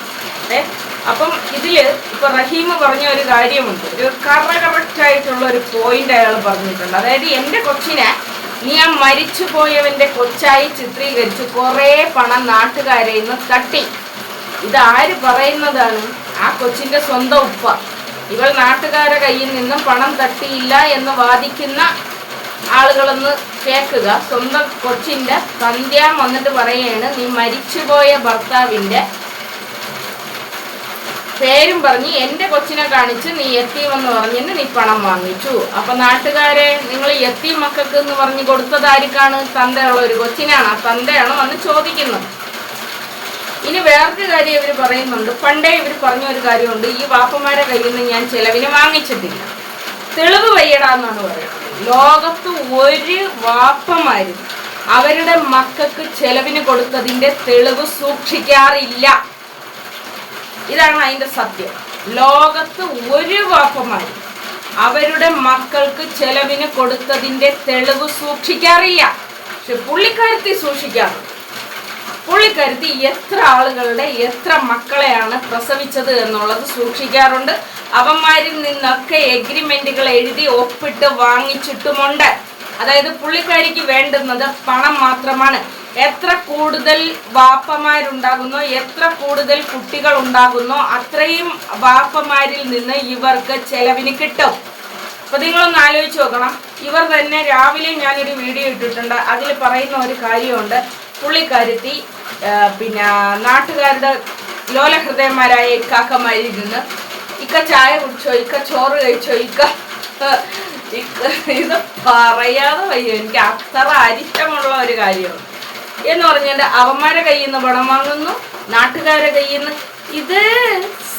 അപ്പം ഇതില് ഇപ്പൊ റഹീം പറഞ്ഞ ഒരു കാര്യമുണ്ട്, ഒരു കറക്റ്റായിട്ടുള്ള ഒരു പോയിന്റ് അയാൾ പറഞ്ഞിട്ടുണ്ട്. അതായത് എൻ്റെ കൊച്ചിനെ നീ ആ മരിച്ചു പോയവന്റെ കൊച്ചായി ചിത്രീകരിച്ച് കുറേ പണം നാട്ടുകാരെ ഇന്ന് തട്ടി. ഇതാര് പറയുന്നതാണ്? ആ കൊച്ചിന്റെ സ്വന്തം ഉപ്പ. ഇവൾ നാട്ടുകാരെ കയ്യിൽ നിന്നും പണം തട്ടിയില്ല എന്ന് വാദിക്കുന്ന ആളുകളൊന്ന് കേൾക്കുക. സ്വന്തം കൊച്ചിന്റെ സന്ധ്യ വന്നിട്ട് പറയാണ്, നീ മരിച്ചുപോയ ഭർത്താവിന്റെ പേരും പറഞ്ഞ് എൻ്റെ കൊച്ചിനെ കാണിച്ച് നീ യത്തീമെന്ന് പറഞ്ഞിട്ട് നീ പണം വാങ്ങിച്ചു. അപ്പൊ നാട്ടുകാരെ നിങ്ങൾ യത്തീം മക്കൾക്ക് എന്ന് പറഞ്ഞു കൊടുത്തത് ആർക്കാണ്? തന്തയുള്ള ഒരു കൊച്ചിനാണ്. ആ തന്തയാണ് വന്ന് ചോദിക്കുന്നത്. ഇനി വേറൊരു കാര്യം ഇവർ പറയുന്നുണ്ട്. പണ്ടേ ഇവർ പറഞ്ഞ ഒരു കാര്യമുണ്ട്, ഈ വാപ്പന്മാരെ കയ്യിൽ നിന്ന് ഞാൻ ചെലവിന് വാങ്ങിച്ചിട്ടില്ല. തെളിവ് വയ്യടാന്നാണ് പറയുന്നത്. ലോകത്ത് ഒരു വാപ്പന്മാരും അവരുടെ മക്കൾക്ക് ചെലവിന് കൊടുത്തതിന്റെ തെളിവ് സൂക്ഷിക്കാറില്ല. ഇതാണ് അതിന്റെ സത്യം. ലോകത്ത് ഒരു വാപ്പന്മാരും അവരുടെ മക്കൾക്ക് ചെലവിന് കൊടുത്തതിന്റെ തെളിവ് സൂക്ഷിക്കാറില്ല. പക്ഷെ പുള്ളിക്കാരത്തി സൂക്ഷിക്കാറുണ്ട്. പുള്ളിക്കാരത്തി എത്ര ആളുകളുടെ എത്ര മക്കളെയാണ് പ്രസവിച്ചത് എന്നുള്ളത് സൂക്ഷിക്കാറുണ്ട്. അവന്മാരിൽ നിന്നൊക്കെ എഗ്രിമെന്റുകൾ എഴുതി ഒപ്പിട്ട് വാങ്ങിച്ചിട്ടുമുണ്ട്. അതായത് പുള്ളിക്കാരിക്ക് വേണ്ടുന്നത് പണം മാത്രമാണ്. എത്ര കൂടുതൽ വാപ്പമാരുണ്ടാകുന്നോ, എത്ര കൂടുതൽ കുട്ടികൾ ഉണ്ടാകുന്നോ, അത്രയും വാപ്പമാരിൽ നിന്ന് ഇവർക്ക് ചെലവിന് കിട്ടും. അപ്പൊ നിങ്ങളൊന്ന് ആലോചിച്ച് നോക്കണം. ഇവർ തന്നെ രാവിലെ ഞാനൊരു വീഡിയോ ഇട്ടിട്ടുണ്ട്. അതിൽ പറയുന്ന ഒരു കാര്യമുണ്ട്. പുള്ളിക്കാരത്തി പിന്നെ നാട്ടുകാരുടെ ലോലഹൃദയന്മാരായ ഇക്കാക്കന്മാരിൽ നിന്ന് ഇക്ക ചായ കുടിച്ചോ, ഇക്ക ചോറ് കഴിച്ചോ, ഇക്ക ഇത് പറയാതെ വയ്യ. എനിക്ക് അത്ര അരിഷ്ടമുള്ള ഒരു കാര്യമാണ് എന്ന് പറഞ്ഞിട്ട് അവന്മാരെ കയ്യിൽ നിന്ന് പണം വാങ്ങുന്നു, നാട്ടുകാരെ കയ്യിൽ നിന്ന്. ഇത്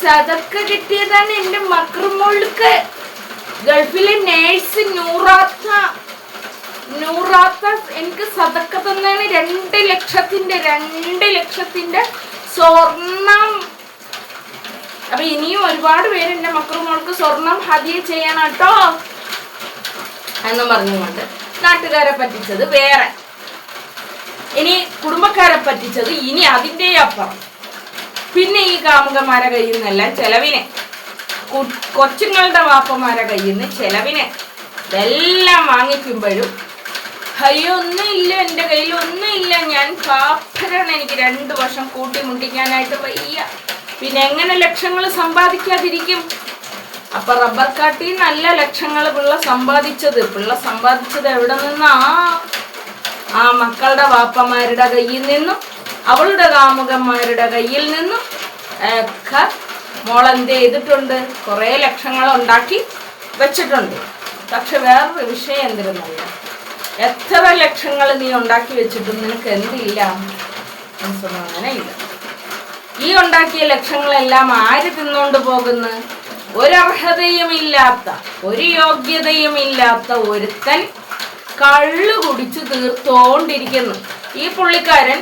സദക്ക കിട്ടിയതാണ് എൻ്റെ മക്രുമോൾക്ക്. ഗൾഫിലെ നേഴ്സ് നൂറാത്ത എനിക്ക് സദക്ക തന്നാണ് 2 ലക്ഷത്തിന്റെ സ്വർണം. അപ്പൊ ഇനിയും ഒരുപാട് പേര് എൻ്റെ മക്രുമോൾക്ക് സ്വർണം ഹദിയ ചെയ്യണം കേട്ടോ എന്നും പറഞ്ഞുകൊണ്ട് നാട്ടുകാരെ പറ്റിച്ചത് വേറെ, ഇനി കുടുംബക്കാരെ പറ്റിച്ചത് ഇനി അതിൻ്റെ അപ്പുറം. പിന്നെ ഈ കാമുകന്മാരെ കയ്യിൽ നിന്നെല്ലാം ചെലവിന്, കൊച്ചുങ്ങളുടെ വാപ്പമാരെ കയ്യിൽ നിന്ന് ചെലവിന് ഇതെല്ലാം വാങ്ങിക്കുമ്പോഴും അയ്യോ ഒന്നുമില്ല, എൻ്റെ കയ്യിൽ ഒന്നുമില്ല, ഞാൻ പാപ്പരാണ്, എനിക്ക് 2 വർഷം കൂട്ടിമുട്ടിക്കാനായിട്ട് വയ്യ. പിന്നെ എങ്ങനെ ലക്ഷങ്ങൾ സമ്പാദിക്കാതിരിക്കും? അപ്പൊ റബ്ബർ കാട്ടി നല്ല ലക്ഷങ്ങൾ പിള്ള സമ്പാദിച്ചത് എവിടെ നിന്നാ? ആ മക്കളുടെ വാപ്പമാരുടെ കയ്യിൽ നിന്നും അവളുടെ കാമുകന്മാരുടെ കയ്യിൽ നിന്നും ഒക്കെ മോളെന്ത് ചെയ്തിട്ടുണ്ട്? കുറേ ലക്ഷങ്ങൾ ഉണ്ടാക്കി വെച്ചിട്ടുണ്ട്. പക്ഷെ വേറൊരു വിഷയം എന്തിരുന്നറിയാം, എത്ര ലക്ഷങ്ങൾ നീ ഉണ്ടാക്കി വെച്ചിട്ടും നിനക്ക് എന്തില്ല? അങ്ങനെ ഇല്ല. ഈ ഉണ്ടാക്കിയ ലക്ഷങ്ങളെല്ലാം ആര് തിന്നോണ്ട് പോകുന്നു? ഒരർഹതയുമില്ലാത്ത, ഒരു യോഗ്യതയുമില്ലാത്ത ഒരുത്തൻ കള്ളു കുടിച്ച് തീർത്തോണ്ടിരിക്കുന്നു. ഈ പുള്ളിക്കാരൻ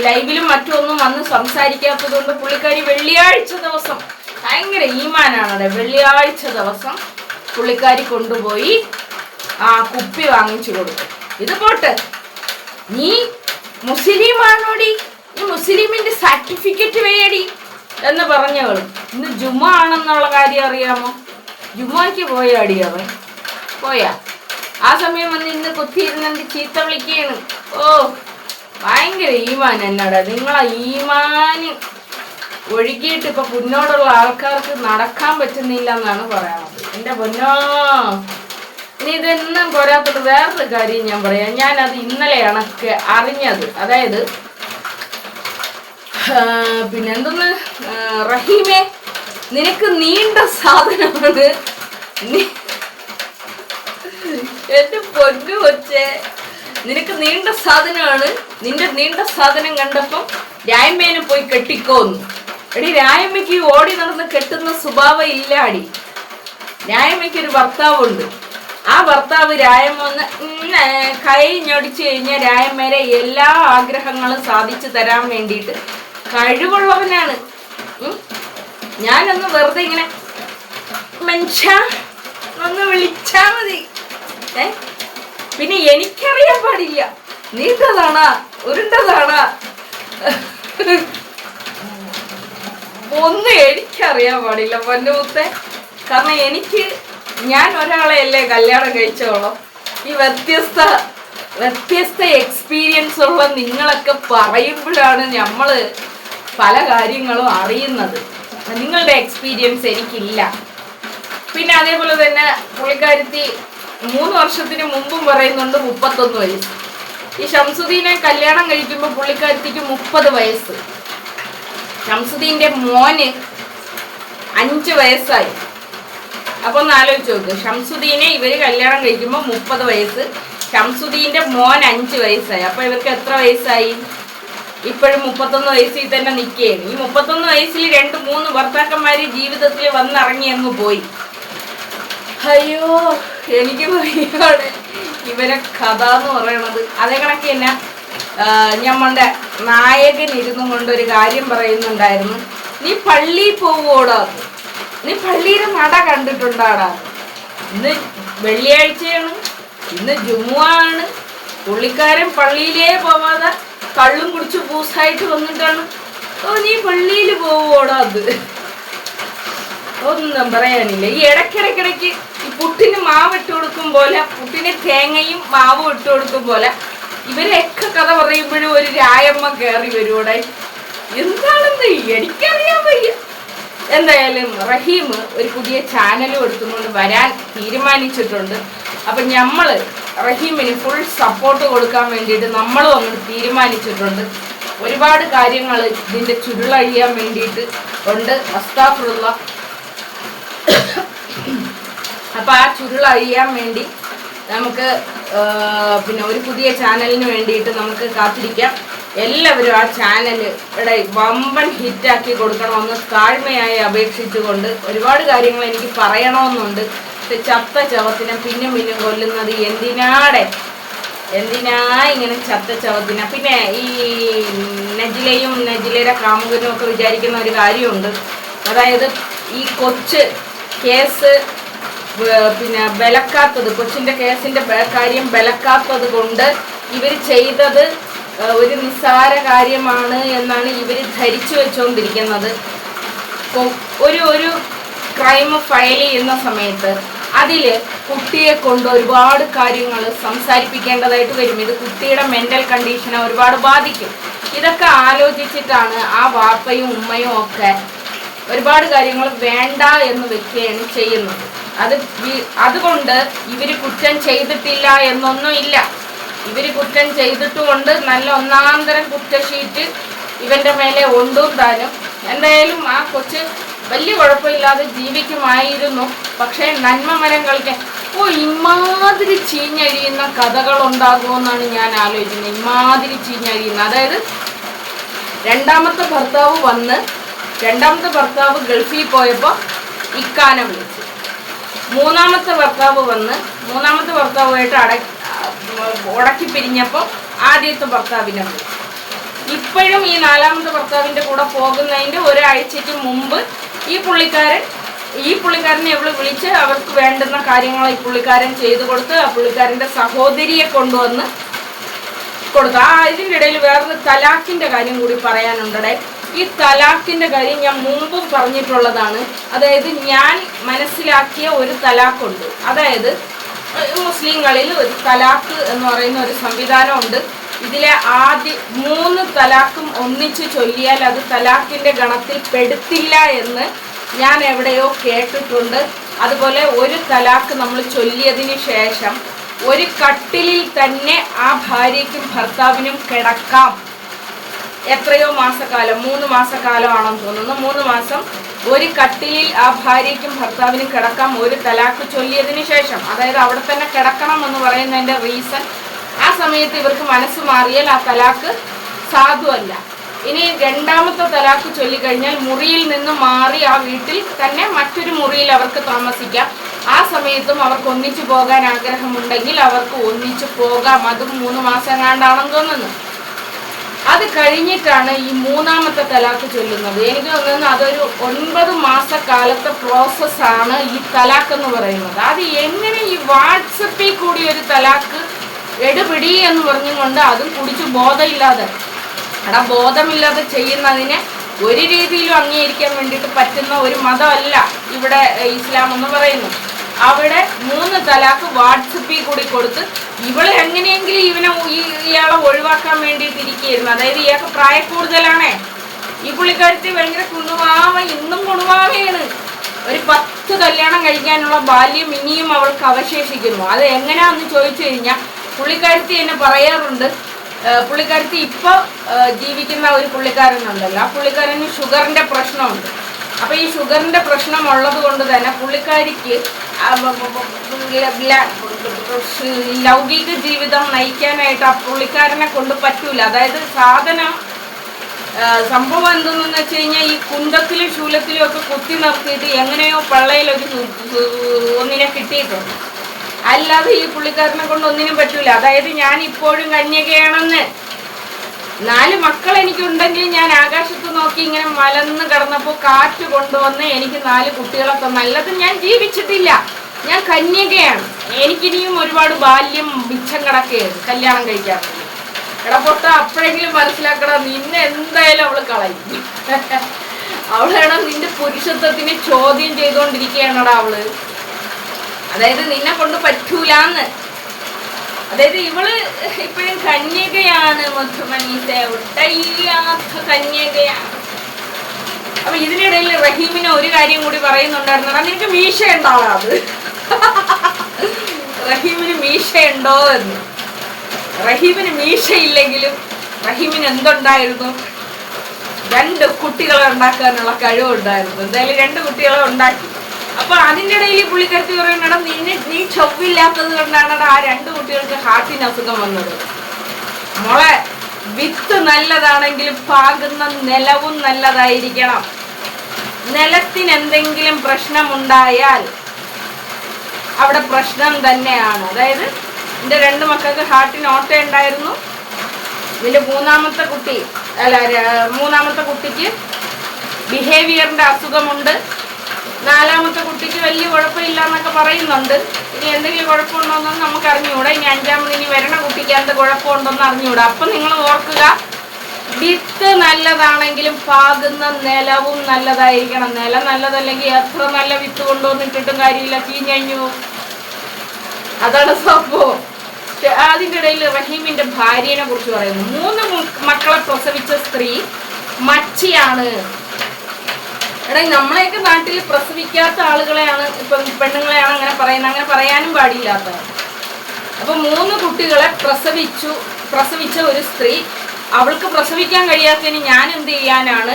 ലൈവിലും മറ്റൊന്നും വന്ന് സംസാരിക്കാത്തത് കൊണ്ട് പുള്ളിക്കാരി വെള്ളിയാഴ്ച ദിവസം, ഭയങ്കര ഈമാനാണ്, വെള്ളിയാഴ്ച ദിവസം പുള്ളിക്കാരി കൊണ്ടുപോയി ആ കുപ്പി വാങ്ങിച്ചു കൊടുക്കും. ഇത് പോട്ട്, നീ മുസ്ലിം ആണോടി, നീ മുസ്ലിമിന്റെ സർട്ടിഫിക്കറ്റ് വേടി എന്ന് പറഞ്ഞവൾ ഇന്ന് ജുമ ആണെന്നുള്ള കാര്യം അറിയാമോ? ജുമയ്ക്ക് പോയാടി അവൻ, പോയാ? ആ സമയം വന്ന് ഇന്ന് കുത്തിയിരുന്നെന്ത് ചീത്ത വിളിക്കുകയാണ്. ഓ ഭയങ്കര ഈമാൻ എന്നാടാ. നിങ്ങളെ ഈമാന് ഒഴുകിയിട്ട് ഇപ്പൊ മുന്നോട്ടുള്ള ആൾക്കാർക്ക് നടക്കാൻ പറ്റുന്നില്ല എന്നാണ് പറയണത്. എൻ്റെ പൊന്നോ, ഇനി ഇതൊന്നും പോരാത്തോട്ട് വേറൊരു കാര്യം ഞാൻ പറയാം. ഞാനത് ഇന്നലെയാണ് അറിഞ്ഞത്. അതായത് പിന്നെ എന്തൊന്ന്, റഹീമേ നിനക്ക് നീണ്ട സാധനമാണ്, എന്റെ പൊന്നു കൊച്ചേ, നിനക്ക് നീണ്ട സാധനമാണ്. നിന്റെ നീണ്ട സാധനം കണ്ടപ്പം രായമ്മേനെ പോയി കെട്ടിക്കോന്നു. എടി രായമ്മയ്ക്ക് ഓടി നടന്ന് കെട്ടുന്ന സ്വഭാവം ഇല്ല അടി. രായമ്മയ്ക്കൊരു ഭർത്താവുണ്ട്. ആ ഭർത്താവ് രായമ്മ ഒന്ന് കൈ ഞൊടിച്ചു കഴിഞ്ഞാൽ രായമ്മേരെ എല്ലാ ആഗ്രഹങ്ങളും സാധിച്ചു തരാൻ വേണ്ടിയിട്ട് കഴിവുള്ളവനാണ്. ഞാനൊന്ന് വെറുതെ ഇങ്ങനെ മനുഷ്യ ഒന്ന് വിളിച്ചാ മതി. പിന്നെ എനിക്കറിയാൻ പാടില്ല നീണ്ടതാണാ ഉരുണ്ടതാണാ ഒന്നും എനിക്കറിയാൻ പാടില്ല പൊന്നുമുത്തെ. കാരണം ഞാൻ ഒരാളെ അല്ലേ കല്യാണം കഴിച്ചോളാം. ഈ വ്യത്യസ്ത എക്സ്പീരിയൻസ് ഉള്ള നിങ്ങളൊക്കെ പറയുമ്പോഴാണ് നമ്മള് പല കാര്യങ്ങളും അറിയുന്നത്. നിങ്ങളുടെ എക്സ്പീരിയൻസ് എനിക്കില്ല. പിന്നെ അതേപോലെ തന്നെ പുള്ളിക്കാരത്തി 3 വർഷത്തിന് മുമ്പും പറയുന്നുണ്ട് 31 വയസ്സ്. ഈ ഷംസുദ്ദീനെ കല്യാണം കഴിക്കുമ്പോൾ പുള്ളിക്കാരത്തിക്ക് 30 വയസ്സ്. ഷംസുദ്ദീൻ്റെ മോന് 5 വയസ്സായി. അപ്പൊ ഒന്ന് ആലോചിച്ച് നോക്ക്, ഷംസുദ്ദീനെ ഇവര് കല്യാണം കഴിക്കുമ്പോൾ 30 വയസ്സ്, ഷംസുദ്ദീൻ്റെ മോൻ 5 വയസ്സായി. അപ്പൊ ഇവർക്ക് എത്ര വയസ്സായി? ഇപ്പോഴും 31 വയസ്സിൽ തന്നെ നിൽക്കുകയാണ്. ഈ 31 വയസ്സിൽ 2-3 ഭർത്താക്കന്മാര് ജീവിതത്തിൽ വന്നിറങ്ങി അങ്ങ് പോയി. അയ്യോ എനിക്ക് ഭയങ്കര ഇവരെ കഥ എന്ന് പറയണത്. അതേ കണക്ക് തന്നെ ഞമ്മളുടെ നായകൻ ഇരുന്നു കൊണ്ടൊരു കാര്യം പറയുന്നുണ്ടായിരുന്നു. നീ പള്ളിയിൽ പോവോടാ, നീ പള്ളിയുടെ നട കണ്ടിട്ടുണ്ടാടാ. ഇന്ന് വെള്ളിയാഴ്ചയാണ്, ഇന്ന് ജുമുഅയാണ്. പുള്ളിക്കാരൻ പള്ളിയിലേ പോവാതെ കള്ളും കുടിച്ച് പൂസായിട്ട് വന്നിട്ടാണ്. ഓ നീ പള്ളിയിൽ പോവോടാ. അത് ഒന്നും പറയാനില്ല. ഈ ഇടയ്ക്കിടയ്ക്കിടയ്ക്ക് ഈ പുട്ടിന് മാവ് ഇട്ട് കൊടുക്കും പോലെ, പുട്ടിന് തേങ്ങയും മാവും ഇട്ട് കൊടുക്കും പോലെ ഇവരെയൊക്കെ കഥ പറയുമ്പോഴും ഒരു രായമ്മ കയറി വരുവോടെ. എന്താണെന്ന് എനിക്കറിയാൻ വയ്യ. എന്തായാലും റഹീം ഒരു പുതിയ ചാനലും എടുത്തുകൊണ്ട് വരാൻ തീരുമാനിച്ചിട്ടുണ്ട്. അപ്പം നമ്മൾ റഹീമിന് ഫുൾ സപ്പോർട്ട് കൊടുക്കാൻ വേണ്ടിയിട്ട് നമ്മളും അങ്ങോട്ട് തീരുമാനിച്ചിട്ടുണ്ട്. ഒരുപാട് കാര്യങ്ങൾ ഇതിൻ്റെ ചുരുളഴിയാൻ വേണ്ടിയിട്ട് ഉണ്ട്. അസ്താഫുറുള്ള. അപ്പം ആ ചുരുളഴിയാൻ വേണ്ടി നമുക്ക് പിന്നെ ഒരു പുതിയ ചാനലിന് വേണ്ടിയിട്ട് നമുക്ക് കാത്തിരിക്കാം. എല്ലാവരും ആ ചാനലിടെ വമ്പൻ ഹിറ്റാക്കി കൊടുക്കണമെന്ന് താഴ്മയായി അപേക്ഷിച്ചുകൊണ്ട് ഒരുപാട് കാര്യങ്ങൾ എനിക്ക് പറയണമെന്നുണ്ട്. ചത്ത ചവത്തിനെ പിന്നും കൊല്ലുന്നത് എന്തിനാ ഇങ്ങനെ ചത്ത ചവത്തിന? പിന്നെ ഈ നജിലയുടെ കാമുകനും ഒക്കെ വിചാരിക്കുന്ന ഒരു കാര്യമുണ്ട്. അതായത് ഈ കൊച്ച് കേസ് പിന്നെ ബലക്കാത്തത്, കൊച്ചിൻ്റെ കേസിൻ്റെ കാര്യം ബലക്കാത്തത് കൊണ്ട് ഇവർ ചെയ്തത് ഒരു നിസ്സാര കാര്യമാണ് എന്നാണ് ഇവർ ധരിച്ചു വെച്ചുകൊണ്ടിരിക്കുന്നത്. ഒരു ക്രൈം ഫയൽ ചെയ്യുന്ന സമയത്ത് അതിൽ കുട്ടിയെ കൊണ്ട് ഒരുപാട് കാര്യങ്ങൾ സംസാരിപ്പിക്കേണ്ടതായിട്ട് വരും. ഇത് കുട്ടിയുടെ മെൻ്റൽ കണ്ടീഷനെ ഒരുപാട് ബാധിക്കും. ഇതൊക്കെ ആലോചിച്ചിട്ടാണ് ആ വാപ്പയും ഉമ്മയും ഒക്കെ ഒരുപാട് കാര്യങ്ങൾ വേണ്ട എന്ന് വെക്കുകയാണ് ചെയ്യുന്നത്. അതുകൊണ്ട് ഇവർ കുറ്റം ചെയ്തിട്ടില്ല എന്നൊന്നും ഇല്ല. ഇവർ കുറ്റം ചെയ്തിട്ടുകൊണ്ട് നല്ല ഒന്നാന്തരം കുറ്റഷീറ്റ് ഇവൻ്റെ മേലെ ഉണ്ടും താനും. എന്തായാലും ആ കൊച്ച് വലിയ കുഴപ്പമില്ലാതെ ജീവിക്കുമായിരുന്നു. പക്ഷേ നന്മ മരം കളിക്കാൻ ഇമാതിരി ചീഞ്ഞഴിയുന്ന കഥകളുണ്ടാകുമെന്നാണ് ഞാൻ ആലോചിക്കുന്നത്. ഇമാതിരി ചീഞ്ഞഴിയുന്ന, അതായത് രണ്ടാമത്തെ ഭർത്താവ് ഗൾഫിൽ പോയപ്പോൾ ഇക്കാനെ വിളിച്ചു. മൂന്നാമത്തെ ഭർത്താവുമായിട്ട് ഉടക്കി പിരിഞ്ഞപ്പോൾ ആദ്യത്തെ ഭർത്താവിനെ വിളിച്ചു. ഇപ്പോഴും ഈ നാലാമത്തെ ഭർത്താവിൻ്റെ കൂടെ പോകുന്നതിൻ്റെ ഒരാഴ്ചയ്ക്ക് മുമ്പ് ഈ പുള്ളിക്കാരനെ എവിടെ വിളിച്ച് അവർക്ക് വേണ്ടുന്ന കാര്യങ്ങൾ ഈ പുള്ളിക്കാരൻ ചെയ്തു കൊടുത്ത് ആ പുള്ളിക്കാരൻ്റെ സഹോദരിയെ കൊണ്ടുവന്ന് കൊടുത്തു. ഇതിൻ്റെ ഇടയിൽ വേറൊരു തലാഖിൻ്റെ കാര്യം കൂടി പറയാനുണ്ടേ. ഈ തലാഖിൻ്റെ കാര്യം ഞാൻ മുമ്പും പറഞ്ഞിട്ടുള്ളതാണ്. അതായത് ഞാൻ മനസ്സിലാക്കിയ ഒരു തലാഖുണ്ട്. അതായത് മുസ്ലിങ്ങളിൽ ഒരു തലാഖ് എന്ന് പറയുന്ന ഒരു സംവിധാനമുണ്ട്. ഇതിലെ ആദ്യ 3 തലാഖും ഒന്നിച്ച് ചൊല്ലിയാൽ അത് തലാഖിൻ്റെ ഗണത്തിൽ പെടുത്തില്ല എന്ന് ഞാൻ എവിടെയോ കേട്ടിട്ടുണ്ട്. അതുപോലെ ഒരു തലാഖ് നമ്മൾ ചൊല്ലിയതിന് ശേഷം ഒരു കട്ടിലിൽ തന്നെ ആ ഭാര്യയ്ക്കും ഭർത്താവിനും കിടക്കാം. എത്രയോ മാസക്കാലം, 3 മാസക്കാലമാണെന്ന് തോന്നുന്നു. 3 മാസം ഒരു കട്ടിലിൽ ആ ഭാര്യയ്ക്കും ഭർത്താവിനും കിടക്കാം ഒരു തലാഖ് ചൊല്ലിയതിന് ശേഷം. അതായത് അവിടെ തന്നെ കിടക്കണം എന്ന് പറയുന്നതിൻ്റെ റീസൺ, ആ സമയത്ത് ഇവർക്ക് മനസ്സ് മാറിയാൽ ആ തലാഖ് സാധുവല്ല. ഇനി രണ്ടാമത്തെ തലാഖ് ചൊല്ലിക്കഴിഞ്ഞാൽ മുറിയിൽ നിന്ന് മാറി ആ വീട്ടിൽ തന്നെ മറ്റൊരു മുറിയിൽ അവർക്ക് താമസിക്കാം. ആ സമയത്തും അവർക്ക് ഒന്നിച്ചു പോകാൻ ആഗ്രഹമുണ്ടെങ്കിൽ അവർക്ക് ഒന്നിച്ചു പോകാം. അതും 3 മാസം എങ്ങാണ്ടാണെന്ന് തോന്നുന്നു. അത് കഴിഞ്ഞിട്ടാണ് ഈ 3ാമത്തെ തലാഖ് ചൊല്ലുന്നത്. എനിക്ക് തോന്നുന്നു അതൊരു 9 മാസക്കാലത്തെ പ്രോസസ്സാണ് ഈ തലാഖ് എന്ന് പറയുന്നത്. അത് എങ്ങനെ ഈ വാട്സപ്പിൽ കൂടി ഒരു തലാഖ് എടുപിടി എന്ന് പറഞ്ഞുകൊണ്ട് അതും കുടിച്ച് ബോധമില്ലാതെ ചെയ്യുന്നതിനെ ഒരു രീതിയിലും അംഗീകരിക്കാൻ വേണ്ടിയിട്ട് പറ്റുന്ന ഒരു മതമല്ല ഇവിടെ ഇസ്ലാം എന്ന് പറയുന്നു. അവിടെ 3 തലാഖ് വാട്സപ്പിൽ കൂടി കൊടുത്ത് ഇവള് എങ്ങനെയെങ്കിലും ഇയാളെ ഒഴിവാക്കാൻ വേണ്ടിയിട്ട് ഇരിക്കുകയായിരുന്നു. അതായത് ഇയാൾക്ക് പ്രായക്കൂടുതലാണേ. ഈ പുള്ളിക്കാരത്തി ഭയങ്കര ഇന്നും കുണുവാവയാണ്. ഒരു 10 കല്യാണം കഴിക്കാനുള്ള ബാല്യം ഇനിയും അവൾക്ക് അവശേഷിക്കുന്നു. അത് എങ്ങനെയാണെന്ന് ചോദിച്ചു കഴിഞ്ഞാൽ പുള്ളിക്കാരത്തി എന്നെ പറയാറുണ്ട്. പുള്ളിക്കാരത്തി ഇപ്പോൾ ജീവിക്കുന്ന ഒരു പുള്ളിക്കാരനുണ്ടല്ലോ, ആ പുള്ളിക്കാരന് ഷുഗറിൻ്റെ പ്രശ്നമുണ്ട്. അപ്പോൾ ഈ ഷുഗറിൻ്റെ പ്രശ്നം ഉള്ളത് കൊണ്ട് തന്നെ പുള്ളിക്കാരിക്ക് ലൗകിക ജീവിതം നയിക്കാനായിട്ട് ആ പുള്ളിക്കാരനെ കൊണ്ട് പറ്റൂല. അതായത് സംഭവം എന്തെന്ന് വെച്ച് കഴിഞ്ഞാൽ ഈ കുന്തത്തിലും ശൂലത്തിലും ഒക്കെ കുത്തി നിർത്തിയിട്ട് എങ്ങനെയോ പള്ളയിലൊരു ഒന്നിനെ കിട്ടിയിട്ടുണ്ട്. അല്ലാതെ ഈ പുള്ളിക്കാരനെ കൊണ്ട് ഒന്നിനും പറ്റൂല. അതായത് ഞാൻ ഇപ്പോഴും കന്യകയാണെന്ന്. 4 മക്കൾ എനിക്കുണ്ടെങ്കിൽ ഞാൻ ആകാശത്ത് നോക്കി ഇങ്ങനെ മലന്ന് കിടന്നപ്പോൾ കാറ്റ് കൊണ്ടുവന്ന് എനിക്ക് 4 കുട്ടികളൊക്കെ നല്ലത് ഞാൻ ജീവിച്ചിട്ടില്ല. ഞാൻ കന്യകയാണ്. എനിക്കിനിയും ഒരുപാട് ബാല്യം മിച്ചം കിടക്കുകയാണ് കല്യാണം കഴിക്കാൻ. ഇടപൊട്ട അപ്പോഴെങ്കിലും മനസ്സിലാക്കണം, നിന്നെ എന്തായാലും അവള് കളയും. അവളാണ് നിന്റെ പുരുഷത്വത്തിനെ ചോദ്യം ചെയ്തുകൊണ്ടിരിക്കുകയാണടാ അവള്. അതായത് നിന്നെ കൊണ്ട് പറ്റൂലെന്ന്. അതായത് ഇവള് ഇപ്പോഴും കന്യകയാണ്, മുത്തുമണീസ ഒട്ടയ്യാത്ത കന്യകയാണ്. അപ്പൊ ഇതിനിടയിൽ റഹീമിന് ഒരു കാര്യം കൂടി പറയുന്നുണ്ടായിരുന്നു, നിനക്ക് മീശ ഉണ്ടാവാ അത് റഹീമിന് മീശയുണ്ടോ എന്ന്. റഹീമിന് മീശയില്ലെങ്കിലും റഹീമിന് എന്തുണ്ടായിരുന്നു, 2 കുട്ടികളെ ഉണ്ടാക്കാനുള്ള കഴിവുണ്ടായിരുന്നു. എന്തായാലും 2 കുട്ടികളെ ഉണ്ടാക്കി. അപ്പൊ അതിൻ്റെ ഇടയിൽ പുള്ളിക്കാരത്തി പറയുന്നടാ, നീ ചൊവ്വില്ലാത്തത് കൊണ്ടാണ് ആ 2 കുട്ടികൾക്ക് ഹാർട്ടിന് അസുഖം വന്നത്. മോളെ, വിത്ത് നല്ലതാണെങ്കിലും പാകുന്ന നിലവും നല്ലതായിരിക്കണം. നിലത്തിന് എന്തെങ്കിലും പ്രശ്നമുണ്ടായാൽ അവിടെ പ്രശ്നം തന്നെയാണ്. അതായത് എൻ്റെ 2 മക്കൾക്ക് ഹാർട്ടിന് ഓട്ട ഉണ്ടായിരുന്നു. ഇതിൻ്റെ മൂന്നാമത്തെ കുട്ടിക്ക് ബിഹേവിയറിൻ്റെ അസുഖമുണ്ട്. 4ാമത്തെ കുട്ടിക്ക് വലിയ കുഴപ്പമില്ല എന്നൊക്കെ പറയുന്നുണ്ട്. ഇനി എന്തെങ്കിലും കുഴപ്പമുണ്ടോയെന്നൊന്നും നമുക്ക് അറിഞ്ഞുകൂടാ. ഇനി 5ാമത് ഇനി വരണ കുട്ടിക്ക് എന്ത് കുഴപ്പമുണ്ടോയെന്ന് അറിഞ്ഞുകൂടാ. അപ്പം നിങ്ങൾ ഓർക്കുക, വിത്ത് നല്ലതാണെങ്കിലും പാകുന്ന നിലവും നല്ലതായിരിക്കണം. നിലം നല്ലതല്ലെങ്കിൽ എത്ര നല്ല വിത്ത് കൊണ്ടുവന്നിട്ടിട്ടും കാര്യമില്ല, ചീഞ്ഞു. അതാണ് സംഭവം. അതിൻ്റെ ഇടയിൽ റഹീമിന്റെ ഭാര്യനെ കുറിച്ച് പറയുന്നു. 3 മക്കളെ പ്രസവിച്ച സ്ത്രീ മച്ചിയാണ്. എടാ, നമ്മളെയൊക്കെ നാട്ടിൽ പ്രസവിക്കാത്ത ആളുകളെയാണ്, ഇപ്പം പെണ്ണുങ്ങളെയാണ് അങ്ങനെ പറയുന്നത്. അങ്ങനെ പറയാനും പാടില്ലാത്തതാണ്. അപ്പൊ 3 കുട്ടികളെ പ്രസവിച്ച ഒരു സ്ത്രീ, അവൾക്ക് പ്രസവിക്കാൻ കഴിയാത്തതിന് ഞാൻ എന്ത് ചെയ്യാനാണ്,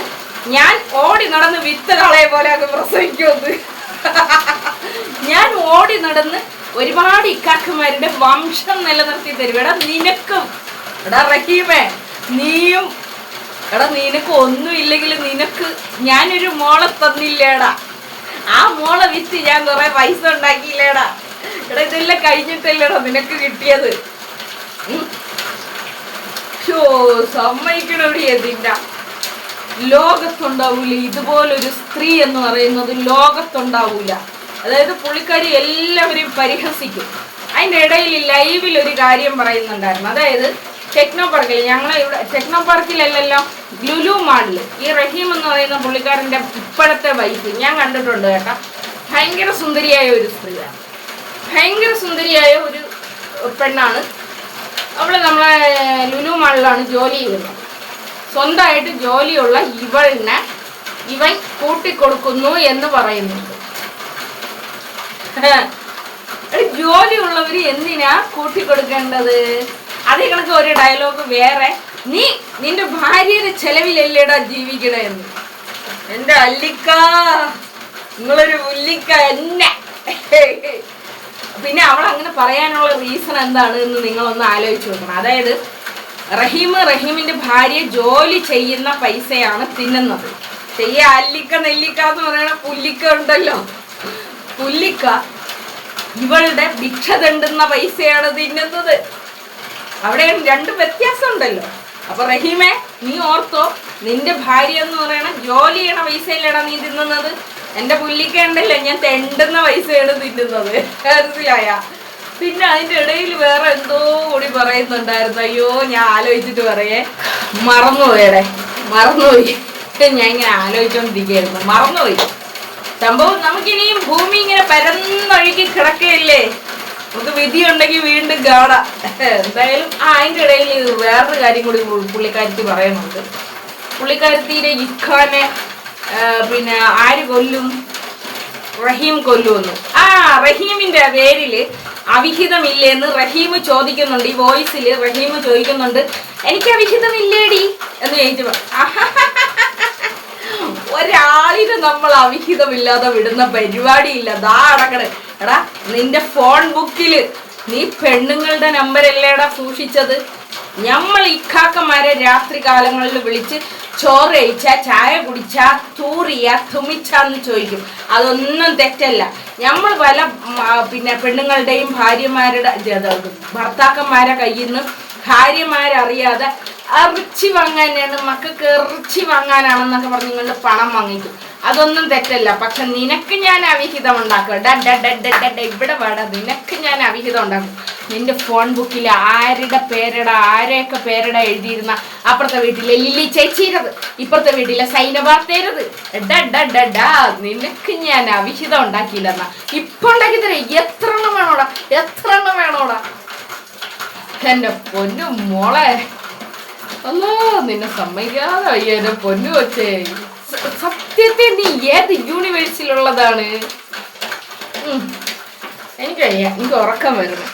ഞാൻ ഓടി നടന്ന് വിത്ത് കളയെ പോലെ അങ്ങ് പ്രസവിക്കുമെന്ന് ഞാൻ ഓടി നടന്ന് ഒരുപാട് ഇക്കാക്കന്മാരുടെ വംശം നിലനിർത്തി തരും. എടാ നിനക്കും, എടാ റഹീമേ, നീയും, എടാ നിനക്ക് ഒന്നും ഇല്ലെങ്കിലും നിനക്ക് ഞാനൊരു മോളെ തന്നില്ലേടാ. ആ മോളെ വിറ്റ് ഞാൻ കുറെ പൈസ ഉണ്ടാക്കിയില്ലേടാ. എടാ ഇതെല്ലാം കഴിഞ്ഞിട്ടല്ലേടാ നിനക്ക് കിട്ടിയത്. സമ്മതിക്കണവിടെ എന്തില്ല, ലോകത്തുണ്ടാവൂല ഇതുപോലൊരു സ്ത്രീ എന്ന് പറയുന്നത്, ലോകത്തുണ്ടാവൂല. അതായത് പുള്ളിക്കാരി എല്ലാവരെയും പരിഹസിക്കും. അതിൻ്റെ ഇടയിൽ ലൈവിൽ ഒരു കാര്യം പറയുന്നുണ്ടായിരുന്നു. അതായത് ടെക്നോ പാർക്കിൽ, ഇവിടെ ടെക്നോ പാർക്കിലല്ലല്ലോ, ലുലു മാളിൽ ഈ റഹീം എന്ന് പറയുന്ന പുള്ളിക്കാരൻ്റെ ഇപ്പോഴത്തെ വൈഫ് ഞാൻ കണ്ടിട്ടുണ്ട് കേട്ടോ. ഭയങ്കര സുന്ദരിയായ ഒരു സ്ത്രീയാണ്, ഭയങ്കര സുന്ദരിയായ ഒരു പെണ്ണാണ്. അവൾ നമ്മളെ ലുലു മാളിലാണ് ജോലി ചെയ്യുന്നത്. സ്വന്തമായിട്ട് ജോലിയുള്ള ഇവൻ കൂട്ടിക്കൊടുക്കുന്നു എന്ന് പറയുന്നുണ്ട്. ജോലിയുള്ളവർ എന്തിനാ കൂട്ടിക്കൊടുക്കേണ്ടത്? അതേ കണക്ക് ഒരു ഡയലോഗ് വേറെ, നിന്റെ ഭാര്യയുടെ ചെലവിലല്ലേടാ ജീവിക്കണേന്ന്. എന്റെ അല്ലിക്ക, നിങ്ങളൊരു ഉല്ലിക്ക എന്നെ. പിന്നെ അവൾ അങ്ങനെ പറയാനുള്ള റീസൺ എന്താണ് എന്ന് നിങ്ങളൊന്ന് ആലോചിച്ച് നോക്കണം. അതായത് റഹീമിന്റെ ഭാര്യ ജോലി ചെയ്യുന്ന പൈസയാണ് തിന്നുന്നത്. അല്ലിക്ക നെല്ലിക്ക എന്ന് പറയുന്ന പുല്ലിക്ക ഉണ്ടല്ലോ, പുല്ലിക്ക ഇവളുടെ ഭിക്ഷ തണ്ടുന്ന പൈസയാണ് തിന്നുന്നത്. അവിടെ 2 വ്യത്യാസം ഉണ്ടല്ലോ. അപ്പൊ റഹീമേ, നീ ഓർത്തോ, നിന്റെ ഭാര്യ എന്ന് പറയണ ജോലി ചെയ്യണ പൈസയിലടാ നീ തിന്നുന്നത്. എന്റെ പുല്ലിക്ക ഉണ്ടല്ലോ, ഞാൻ തെണ്ടുന്ന പൈസയാണ് തിന്നുന്നത്. മനസ്സിലായ? പിന്നെ അതിൻ്റെ ഇടയിൽ വേറെ എന്തോ കൂടി പറയുന്നുണ്ടായിരുന്നു. അയ്യോ, ഞാൻ ആലോചിച്ചിട്ട് പറയേ, മറന്നുപോയി. ഞാൻ ഇങ്ങനെ ആലോചിച്ചോണ്ടിരിക്കുകയായിരുന്നു, മറന്നുപോയി സംഭവം. നമുക്കിനിയും ഭൂമി ഇങ്ങനെ പരന്നൊഴുകി കിടക്കുകയല്ലേ, നമുക്ക് വിധി ഉണ്ടെങ്കിൽ വീണ്ടും കാണാം. എന്തായാലും അതിൻ്റെ ഇടയിൽ വേറൊരു കാര്യം കൂടി പുള്ളിക്കാരത്തി പറയുന്നുണ്ട്. പുള്ളിക്കാരത്തിയുടെ ഇഖാനെ പിന്നെ ആര് കൊല്ലും? റഹീം കൊല്ലുമെന്ന്. റഹീമിന്റെ പേരില് അവിഹിതമില്ലേന്ന് റഹീം ചോദിക്കുന്നുണ്ട്. ഈ വോയിസിൽ റഹീം ചോദിക്കുന്നുണ്ട്, എനിക്ക് അവിഹിതമില്ലേടി എന്ന് ചോദിച്ചു. ഒരാളിനെ നമ്മൾ അവിഹിതമില്ലാതെ വിടുന്ന പരിപാടിയില്ല. ദാ അടക്കണേ. എടാ, നിന്റെ ഫോൺ ബുക്കില് നീ പെണ്ണുങ്ങളുടെ നമ്പരല്ലേടാ സൂക്ഷിച്ചത്? നമ്മൾ ഇക്കാക്കന്മാരെ രാത്രി കാലങ്ങളിൽ വിളിച്ച് ചോറ് കഴിച്ച, ചായ കുടിച്ച, തൂറിയ, തുമിച്ചാന്ന് ചോദിക്കും. അതൊന്നും തെറ്റല്ല. നമ്മൾ പല പിന്നെ പെണ്ണുങ്ങളുടെയും ഭർത്താക്കന്മാരെ കയ്യിൽ നിന്ന് ഭാര്യമാരറിയാതെ ഇറച്ചി വാങ്ങാനാണ്, മക്കൾക്ക് ഇറച്ചി വാങ്ങാനാണെന്നൊക്കെ പറഞ്ഞ് നിങ്ങളുടെ പണം വാങ്ങിക്കും. അതൊന്നും തെറ്റല്ല. പക്ഷെ നിനക്ക് ഞാൻ അവിഹിതം ഉണ്ടാക്കും. ഇവിടെ വേടാ, നിനക്ക് ഞാൻ അവിഹിതം ഉണ്ടാക്കും. നിന്റെ ഫോൺ ബുക്കിൽ ആരെയൊക്കെ പേരടാ എഴുതിയിരുന്ന, അപ്പുറത്തെ വീട്ടിലെ ലില്ലി ചേച്ചിരത്, ഇപ്പുറത്തെ വീട്ടിലെ സൈനബാത്തേരത്, നിനക്ക് ഞാൻ അവിഹിതം ഉണ്ടാക്കിയില്ലെന്നാ. ഇപ്പൊ ഉണ്ടാക്കി തരാം. എത്ര എണ്ണം വേണോടാ? എന്റെ പൊന്നു മോളെ, അല്ലോ നിന്നെ സമ്മതിക്കാതെ വയ്യ എന്റെ പൊന്നു കൊച്ചേ. സത്യത്തിൽ നീ ഏത് യൂണിവേഴ്സിലുള്ളതാണ്? എനിക്ക് വയ്യ, എനിക്ക് ഉറക്കം വരുന്നു.